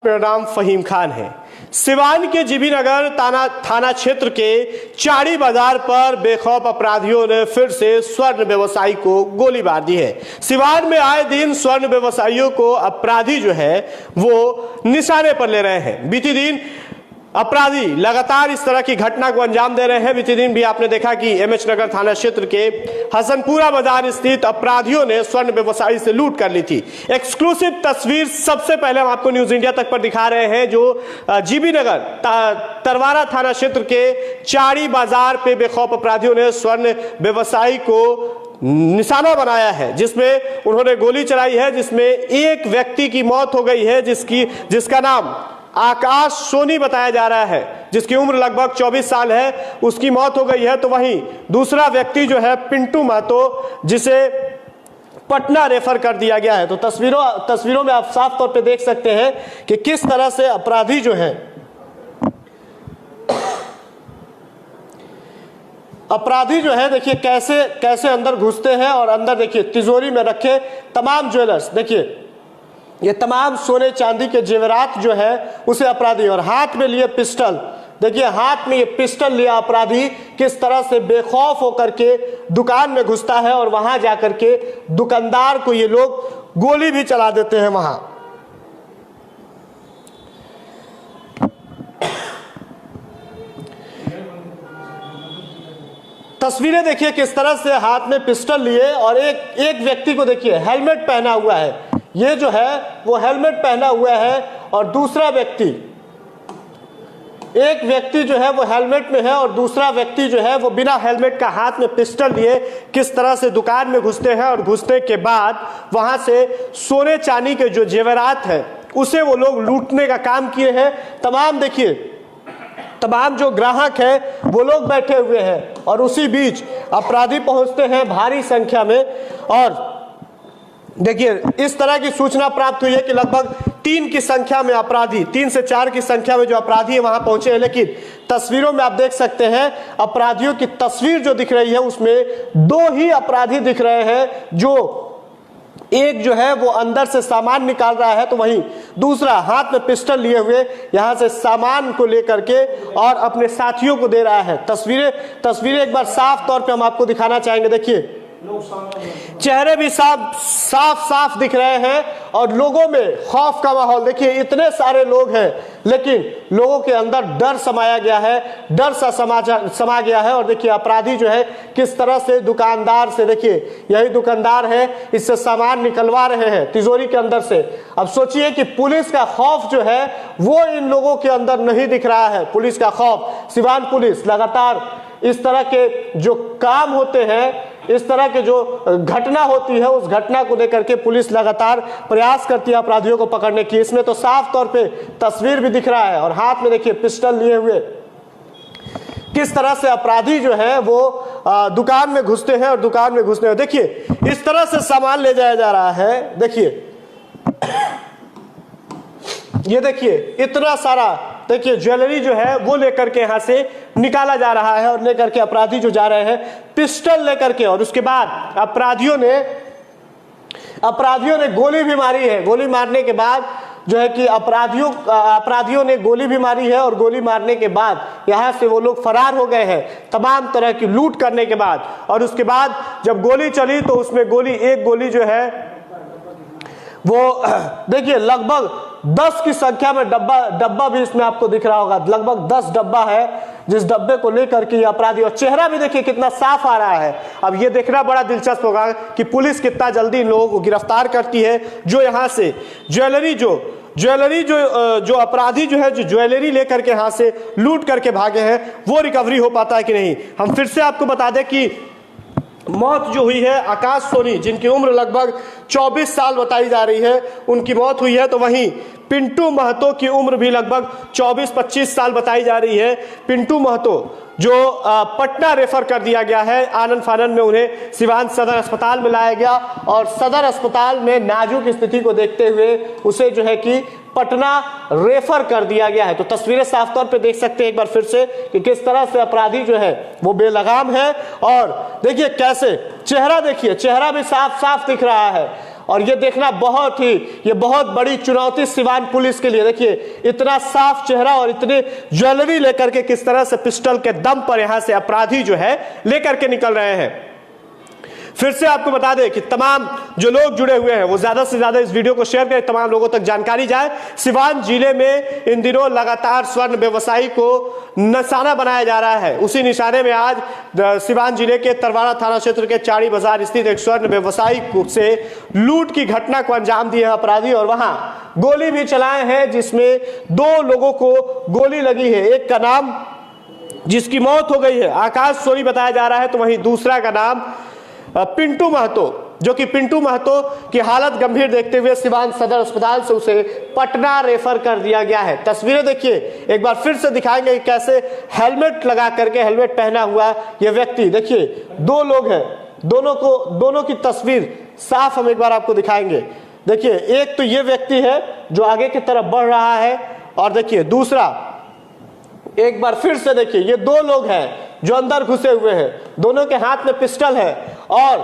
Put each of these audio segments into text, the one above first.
मेरा नाम फहीम खान है। सिवान के जीबी नगर थाना क्षेत्र के चाड़ी बाजार पर बेखौफ अपराधियों ने फिर से स्वर्ण व्यवसायी को गोली मार दी है। सिवान में आए दिन स्वर्ण व्यवसायियों को अपराधी जो है वो निशाने पर ले रहे हैं। बीते दिन अपराधी लगातार इस तरह की घटना को अंजाम दे रहे हैं। बीते दिन भी आपने देखा कि एमएच नगर थाना क्षेत्र के हसनपुरा बाजार स्थित अपराधियों ने स्वर्ण व्यवसायी से लूट कर ली थी। एक्सक्लूसिव तस्वीर सबसे पहले हम आपको न्यूज इंडिया तक पर दिखा रहे हैं, जो जीबी नगर तरवारा थाना क्षेत्र के चाड़ी बाजार पे बेखौफ अपराधियों ने स्वर्ण व्यवसायी को निशाना बनाया है, जिसमें उन्होंने गोली चलाई है, जिसमें एक व्यक्ति की मौत हो गई है, जिसका नाम आकाश सोनी बताया जा रहा है, जिसकी उम्र लगभग 24 साल है, उसकी मौत हो गई है। तो वहीं दूसरा व्यक्ति जो है पिंटू महतो, जिसे पटना रेफर कर दिया गया है। तो तस्वीरों में आप साफ तौर पे देख सकते हैं कि किस तरह से अपराधी जो है देखिए कैसे अंदर घुसते हैं और अंदर देखिए तिजोरी में रखे तमाम ज्वेलर्स, देखिए ये तमाम सोने चांदी के जेवरात जो है उसे अपराधी, और हाथ में लिए पिस्टल, देखिए हाथ में ये पिस्टल लिया अपराधी किस तरह से बेखौफ होकर के दुकान में घुसता है और वहां जाकर के दुकानदार को ये लोग गोली भी चला देते हैं वहां। तस्वीरें देखिए किस तरह से हाथ में पिस्टल लिए, और एक व्यक्ति को देखिए हेलमेट पहना हुआ है, ये जो है वो हेलमेट पहना हुआ है, और दूसरा व्यक्ति, एक व्यक्ति जो है वो हेलमेट में है और दूसरा व्यक्ति जो है वो बिना हेलमेट का हाथ में पिस्टल लिए किस तरह से दुकान में घुसते हैं, और घुसने के बाद वहां से सोने चांदी के जो जेवरात है उसे वो लोग लूटने का काम किए हैं। तमाम जो ग्राहक है वो लोग बैठे हुए हैं, और उसी बीच अपराधी पहुंचते हैं भारी संख्या में। और देखिए इस तरह की सूचना प्राप्त हुई है कि लगभग 3 की संख्या में अपराधी, 3 से 4 की संख्या में जो अपराधी है वहां पहुंचे हैं। लेकिन तस्वीरों में आप देख सकते हैं अपराधियों की तस्वीर जो दिख रही है उसमें 2 ही अपराधी दिख रहे हैं, जो एक जो है वो अंदर से सामान निकाल रहा है, तो वहीं दूसरा हाथ में पिस्टल लिए हुए यहां से सामान को लेकर के और अपने साथियों को दे रहा है। तस्वीरें एक बार साफ तौर पे हम आपको दिखाना चाहेंगे। देखिए चेहरे भी साफ दिख रहे हैं और लोगों में खौफ का माहौल, देखिए इतने सारे लोग हैं लेकिन लोगों के अंदर डर समाया गया है, डर सा समा गया है। और देखिए अपराधी जो है किस तरह से दुकानदार से, देखिए यही दुकानदार है, इससे सामान निकलवा रहे हैं तिजोरी के अंदर से। अब सोचिए कि पुलिस का खौफ जो है वो इन लोगों के अंदर नहीं दिख रहा है। पुलिस का खौफ, सिवान पुलिस लगातार इस तरह के जो काम होते हैं, इस तरह के जो घटना होती है उस घटना को लेकर के पुलिस लगातार प्रयास करती है अपराधियों को पकड़ने की। इसमें तो साफ तौर पे तस्वीर भी दिख रहा है, और हाथ में देखिए पिस्टल लिए हुए किस तरह से अपराधी जो है वो दुकान में घुसते हैं, और दुकान में घुसने देखिए इस तरह से सामान ले जाया जा रहा है। देखिए ये देखिए इतना सारा, देखिए ज्वेलरी जो है वो लेकर के यहां से निकाला जा रहा है, और लेकर के अपराधी जो जा रहे हैं पिस्टल लेकर के। और उसके बाद अपराधियों ने गोली भी मारी है। गोली मारने के बाद जो है कि अपराधियों ने गोली भी मारी है, और गोली मारने के बाद यहां से वो लोग फरार हो गए हैं तमाम तरह की लूट करने के बाद। और उसके बाद जब गोली चली तो उसमें एक गोली जो है वो देखिए लगभग 10 की संख्या में डब्बा भी इसमें आपको दिख रहा होगा, लगभग 10 डब्बा है, जिस डब्बे को लेकर के अपराधी, और चेहरा भी देखिए कितना साफ आ रहा है। अब ये देखना बड़ा दिलचस्प होगा कि पुलिस कितना जल्दी इन लोगों को गिरफ्तार करती है, जो यहाँ से ज्वेलरी जो अपराधी जो है जो ज्वेलरी लेकर के यहाँ से लूट करके भागे हैं वो रिकवरी हो पाता है कि नहीं। हम फिर से आपको बता दें कि मौत जो हुई है आकाश सोनी, जिनकी उम्र लगभग 24 साल बताई जा रही है, उनकी मौत हुई है। तो वहीं पिंटू महतो की उम्र भी लगभग 24-25 साल बताई जा रही है। पिंटू महतो जो पटना रेफर कर दिया गया है, आनन फानन में उन्हें सिवान सदर अस्पताल में लाया गया, और सदर अस्पताल में नाजुक स्थिति को देखते हुए उसे जो है कि पटना रेफर कर दिया गया है। तो तस्वीरें साफ तौर पे देख सकते हैं एक बार फिर से कि किस तरह से अपराधी जो है वो बेलगाम है, और देखिए कैसे चेहरा, देखिए चेहरा भी साफ दिख रहा है, और ये देखना ये बहुत बड़ी चुनौती सिवान पुलिस के लिए। देखिए इतना साफ चेहरा और इतने ज्वेलरी लेकर के किस तरह से पिस्टल के दम पर यहां से अपराधी जो है लेकर के निकल रहे हैं। फिर से आपको बता दें कि तमाम जो लोग जुड़े हुए हैं वो ज्यादा से ज्यादा इस वीडियो को शेयर करें, तमाम लोगों तक जानकारी जाए। सिवान जिले में इन दिनों लगातार स्वर्ण व्यवसायी को निशाना बनाया जा रहा है। उसी निशाने में आज सिवान जिले के तरवाड़ा थाना क्षेत्र के चाड़ी बाजार स्थित एक स्वर्ण व्यवसायी से लूट की घटना को अंजाम दिए हैं अपराधी और वहां गोली भी चलाए हैं, जिसमें 2 लोगों को गोली लगी है। एक का नाम जिसकी मौत हो गई है आकाश सोनी बताया जा रहा है, तो वहीं दूसरा का नाम पिंटू महतो, जो कि पिंटू महतो की हालत गंभीर देखते हुए सिवान सदर अस्पताल से उसे पटना रेफर कर दिया गया है। तस्वीरें देखिए एक बार फिर से दिखाएंगे कि कैसे हेलमेट लगा करके, हेलमेट पहना हुआ यह व्यक्ति, देखिए 2 लोग हैं, दोनों की तस्वीर साफ हम एक बार आपको दिखाएंगे। देखिए एक तो ये व्यक्ति है जो आगे की तरफ बढ़ रहा है और देखिए दूसरा, एक बार फिर से देखिए ये 2 लोग हैं जो अंदर घुसे हुए हैं, दोनों के हाथ में पिस्टल है और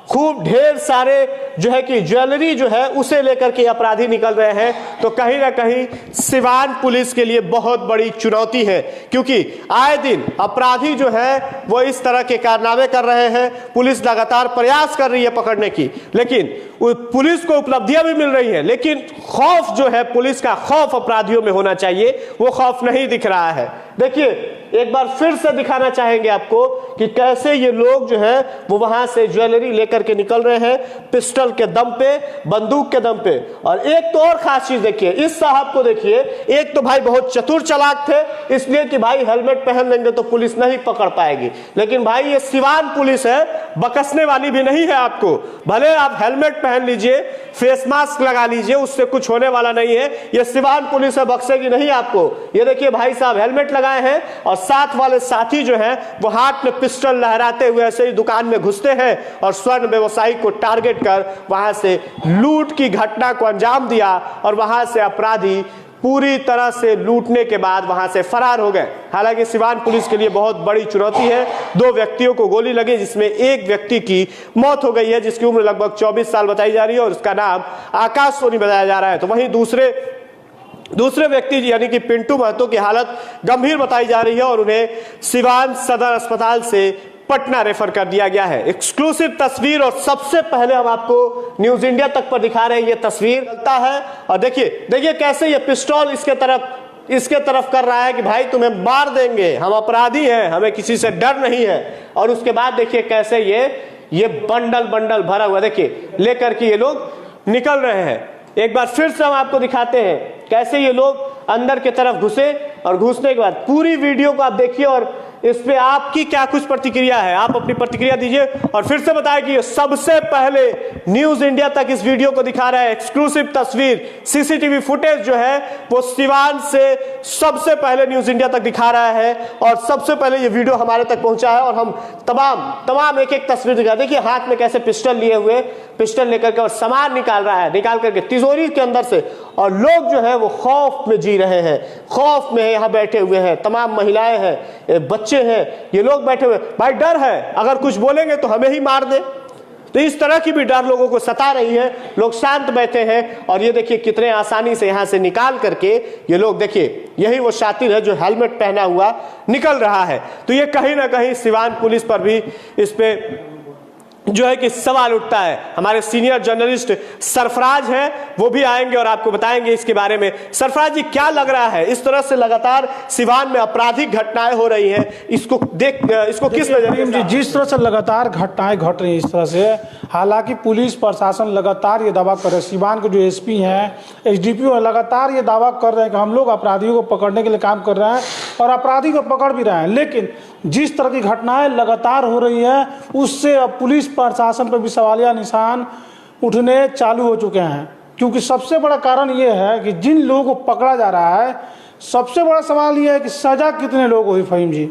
खूब ढेर सारे जो है कि ज्वेलरी जो है उसे लेकर के अपराधी निकल रहे हैं। तो कहीं ना कहीं सिवान पुलिस के लिए बहुत बड़ी चुनौती है, क्योंकि आए दिन अपराधी जो है वो इस तरह के कारनामे कर रहे हैं। पुलिस लगातार प्रयास कर रही है पकड़ने की, लेकिन पुलिस को उपलब्धियां भी मिल रही है, लेकिन खौफ जो है पुलिस का, खौफ अपराधियों में होना चाहिए, वो खौफ नहीं दिख रहा है। देखिए एक बार फिर से दिखाना चाहेंगे आपको कि कैसे ये लोग जो है वो वहां से ज्वेलरी लेकर के निकल रहे हैं पिस्टल के दम पे, बंदूक के दम पे। और एक तो और खास चीज देखिए, इस साहब को देखिए, एक तो भाई बहुत चतुर चालाक थे, इसलिए कि भाई हेलमेट पहन लेंगे तो पुलिस नहीं पकड़ पाएगी। लेकिन भाई ये सिवान पुलिस है, बकसने वाली भी नहीं है आपको। भले आप हेलमेट पहन लीजिए, फेस मास्क लगा लीजिए, उससे कुछ होने वाला नहीं है। ये सिवान पुलिस है, बक्सेगी नहीं आपको। ये देखिए भाई साहब हेलमेट लगाए हैं और साथ वाले साथी जो हैं वो हाथ में पिस्टल लहराते हुए ऐसे ही दुकान में घुसते हैं और स्वर्ण व्यवसायी को टारगेट कर वहां से लूट की घटना को अंजाम दिया और वहां से अपराधी पूरी तरह से लूटने के बाद वहां से फरार हो गए। हालांकि सिवान पुलिस के लिए बहुत बड़ी चुनौती है। 2 व्यक्तियों को गोली लगी, जिसमें एक व्यक्ति की मौत हो गई है, जिसकी उम्र लगभग 24 साल बताई जा रही है और उसका नाम आकाश सोनी बताया जा रहा है। तो वहीं दूसरे व्यक्ति यानी कि पिंटू महतो की हालत गंभीर बताई जा रही है और उन्हें सिवान सदर अस्पताल से पटना रेफर कर दिया गया है। एक्सक्लूसिव तस्वीर और सबसे पहले हम आपको न्यूज इंडिया तक पर दिखा रहे हैं। ये तस्वीर चलता है और देखिए कैसे ये पिस्टल इसके तरफ कर रहा है कि भाई तुम्हें मार देंगे, हम अपराधी हैं, हमें किसी से डर नहीं है। और उसके बाद देखिए कैसे ये बंडल भरा हुआ देखिए लेकर के ये लोग निकल रहे हैं। एक बार फिर से हम आपको दिखाते हैं कैसे ये लोग अंदर की तरफ घुसे और घुसने के बाद पूरी वीडियो को आप देखिए और इस पे आपकी क्या कुछ प्रतिक्रिया है, आप अपनी प्रतिक्रिया दीजिए। और फिर से बताएं कि सबसे पहले न्यूज इंडिया तक इस वीडियो को दिखा रहा है। एक्सक्लूसिव तस्वीर, सीसीटीवी फुटेज जो है वो सिवान से सबसे पहले न्यूज इंडिया तक दिखा रहा है और सबसे पहले ये वीडियो हमारे तक पहुंचा है और हम तमाम एक तस्वीर दिखा। देखिए हाथ में कैसे पिस्टल लिए हुए, पिस्टल लेकर के और सामान निकाल रहा है, निकाल करके तिजोरी के अंदर से। और लोग जो है वो खौफ में जी रहे हैं, खौफ में यहाँ बैठे हुए हैं, तमाम महिलाएं हैं, बच्चे हैं, ये लोग बैठे हुए। भाई डर है, अगर कुछ बोलेंगे तो हमें ही मार दे, तो इस तरह की भी डर लोगों को सता रही है। लोग शांत बैठे हैं और ये देखिए कितने आसानी से यहाँ से निकाल करके ये लोग, देखिए यही वो शातिर है जो हेलमेट पहना हुआ निकल रहा है। तो ये कहीं ना कहीं सिवान पुलिस पर भी इस पे जो है कि सवाल उठता है। हमारे सीनियर जर्नलिस्ट सरफराज हैं, वो भी आएंगे और आपको बताएंगे इसके बारे में। सरफराज जी, क्या लग रहा है इस तरह से लगातार सिवान में आपराधिक घटनाएं हो रही हैं, इसको किस नजरिए से? जिस तरह से लगातार घटनाएं घट रही है इस तरह से, हालांकि पुलिस प्रशासन लगातार ये दावा कर रहे हैं, सिवान के जो एसपी हैं, एसडीपीओ हैं, लगातार ये दावा कर रहे हैं कि हम लोग अपराधियों को पकड़ने के लिए काम कर रहे हैं और अपराधी को पकड़ भी रहे हैं। लेकिन जिस तरह की घटनाएं लगातार हो रही है उससे अब पुलिस प्रशासन पर भी सवालिया निशान उठने चालू हो चुके हैं। क्योंकि सबसे बड़ा कारण ये है कि जिन लोगों को पकड़ा जा रहा है, सबसे बड़ा सवाल ये है कि सजा कितने लोग हुई। फहीम जी,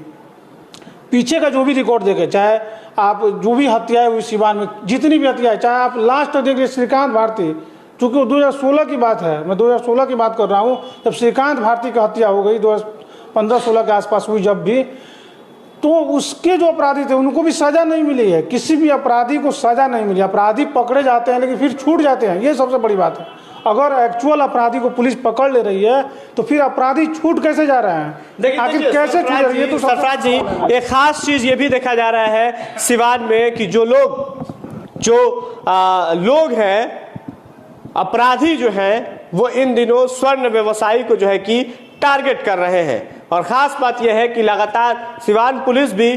पीछे का जो भी रिकॉर्ड देखे, चाहे आप जो भी हत्याएं हुई सिवान में, जितनी भी हत्याएं, चाहे आप लास्ट देख लीजिए श्रीकांत भारती, चूँकि 2016 की बात है, मैं 2016 की बात कर रहा हूँ, जब श्रीकांत भारती की हत्या हो गई 2015-16 के आसपास हुई जब भी, तो उसके जो अपराधी थे उनको भी सजा नहीं मिली है, किसी भी अपराधी को सजा नहीं मिली। अपराधी पकड़े जाते हैं लेकिन फिर छूट जाते हैं, ये सबसे बड़ी बात है। अगर एक्चुअल अपराधी को पुलिस पकड़ ले रही है तो फिर अपराधी छूट कैसे जा रहे हैं, आखिर कैसे छूट रही है? तो सरफराज जी, एक खास चीज ये भी देखा जा रहा है सिवान में कि जो लोग हैं, अपराधी जो हैं, वो इन दिनों स्वर्ण व्यवसायी को जो है कि टारगेट कर रहे हैं। और खास बात यह है कि लगातार सिवान पुलिस भी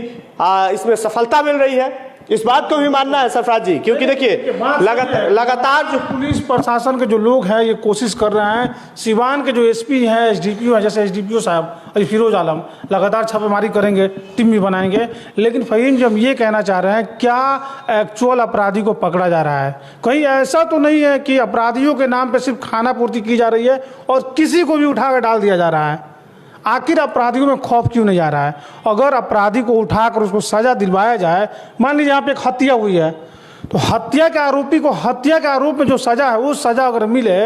इसमें सफलता मिल रही है, इस बात को भी मानना है सरफराज जी, क्योंकि देखिए लगातार जो पुलिस प्रशासन के जो लोग हैं ये कोशिश कर रहे हैं। सिवान के जो एसपी हैं, एसडीपीओ हैं, जैसे एसडीपीओ साहब फिरोज आलम लगातार छापेमारी करेंगे, टीम भी बनाएंगे। लेकिन फहीम जी, हम ये कहना चाह रहे हैं, क्या एक्चुअल अपराधी को पकड़ा जा रहा है? कहीं ऐसा तो नहीं है कि अपराधियों के नाम पर सिर्फ खाना पूर्ति की जा रही है और किसी को भी उठा कर डाल दिया जा रहा है? आखिर अपराधियों में खौफ क्यों नहीं जा रहा है? अगर अपराधी को उठाकर उसको सजा दिलवाया जाए, मान लीजिए यहाँ पे एक हत्या हुई है, तो हत्या के आरोपी को हत्या के आरोप में जो सजा है वो सजा अगर मिले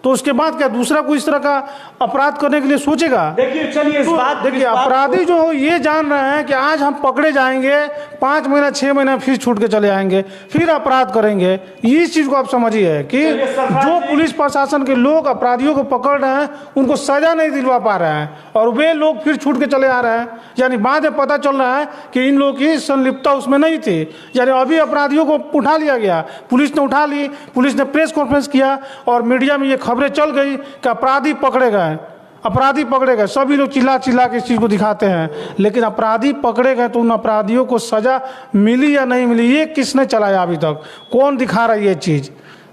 तो उसके बाद क्या दूसरा कोई इस तरह का अपराध करने के लिए सोचेगा? देखिए, चलिए इस बात देखिए, अपराधी जो हो ये जान रहे हैं कि आज हम पकड़े जाएंगे, 5 महीना 6 महीना फिर छूट के चले आएंगे, फिर अपराध करेंगे। इस चीज को आप समझिए कि जो पुलिस प्रशासन के लोग अपराधियों को पकड़ रहे हैं उनको सजा नहीं दिलवा पा रहे हैं और वे लोग फिर छूट के चले आ रहे हैं। यानी बाद में पता चल रहा है कि इन लोगों की संलिप्तता उसमें नहीं थी। यानी अभी अपराधियों को उठा लिया गया, पुलिस ने उठा ली, पुलिस ने प्रेस कॉन्फ्रेंस किया और मीडिया में ये खबरें चल गई कि अपराधी पकड़े गए, अपराधी पकड़े गए। सभी लोग चिल्ला चिल्ला के इस चीज को दिखाते हैं, लेकिन अपराधी पकड़े गए तो उन अपराधियों को सजा मिली या नहीं मिली ये किसने चलाया अभी तक? कौन दिखा रहा है ये चीज?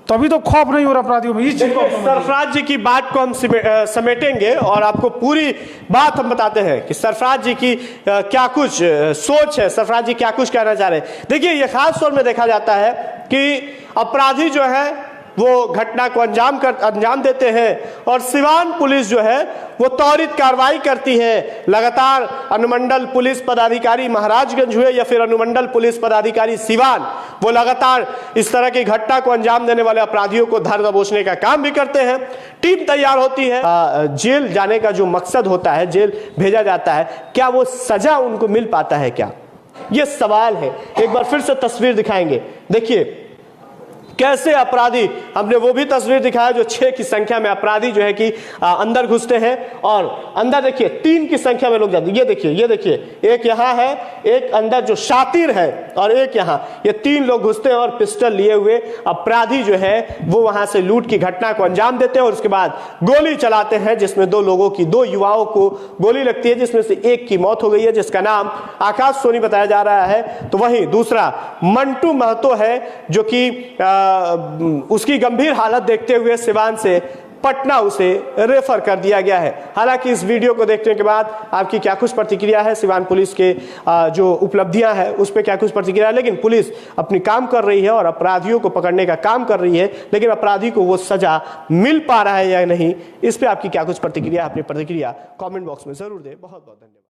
तभी तो खौफ नहीं हो रहा अपराधियों में। इस चीज को सरफराज जी की बात को हम समेटेंगे और आपको पूरी बात हम बताते हैं कि सरफराज जी की क्या कुछ सोच है, सरफराज जी क्या कुछ कहना चाह रहे हैं। देखिए, ये खास तौर में देखा जाता है कि अपराधी जो है वो घटना को अंजाम देते हैं और सिवान पुलिस जो है वो त्वरित कार्रवाई करती है। लगातार अनुमंडल पुलिस पदाधिकारी महाराजगंज हुए या फिर अनुमंडल पुलिस पदाधिकारी सिवान, वो लगातार इस तरह की घटना को अंजाम देने वाले अपराधियों को धर दबोचने का काम भी करते हैं। टीम तैयार होती है। जेल जाने का जो मकसद होता है, जेल भेजा जाता है, क्या वो सजा उनको मिल पाता है क्या? ये सवाल है। एक बार फिर से तस्वीर दिखाएंगे। देखिए कैसे अपराधी, हमने वो भी तस्वीर दिखाया जो 6 की संख्या में अपराधी जो है कि अंदर घुसते हैं और अंदर देखिए 3 की संख्या में लोग जाते हैं। ये देखिए एक यहाँ है, एक अंदर जो शातिर है और एक यहाँ, ये 3 लोग घुसते हैं और पिस्टल लिए हुए अपराधी जो है वो वहां से लूट की घटना को अंजाम देते हैं और उसके बाद गोली चलाते हैं, जिसमें 2 युवाओं को गोली लगती है, जिसमें से एक की मौत हो गई है जिसका नाम आकाश सोनी बताया जा रहा है। तो वहीं दूसरा मंटू महतो है जो कि उसकी गंभीर हालत देखते हुए सिवान से पटना उसे रेफर कर दिया गया है। हालांकि इस वीडियो को देखने के बाद आपकी क्या कुछ प्रतिक्रिया है, सिवान पुलिस के जो उपलब्धियां हैं उस पर क्या कुछ प्रतिक्रिया है? लेकिन पुलिस अपनी काम कर रही है और अपराधियों को पकड़ने का काम कर रही है, लेकिन अपराधी को वो सजा मिल पा रहा है या नहीं, इस पर आपकी क्या कुछ प्रतिक्रिया? अपनी प्रतिक्रिया कमेंट बॉक्स में जरूर दें। बहुत बहुत धन्यवाद।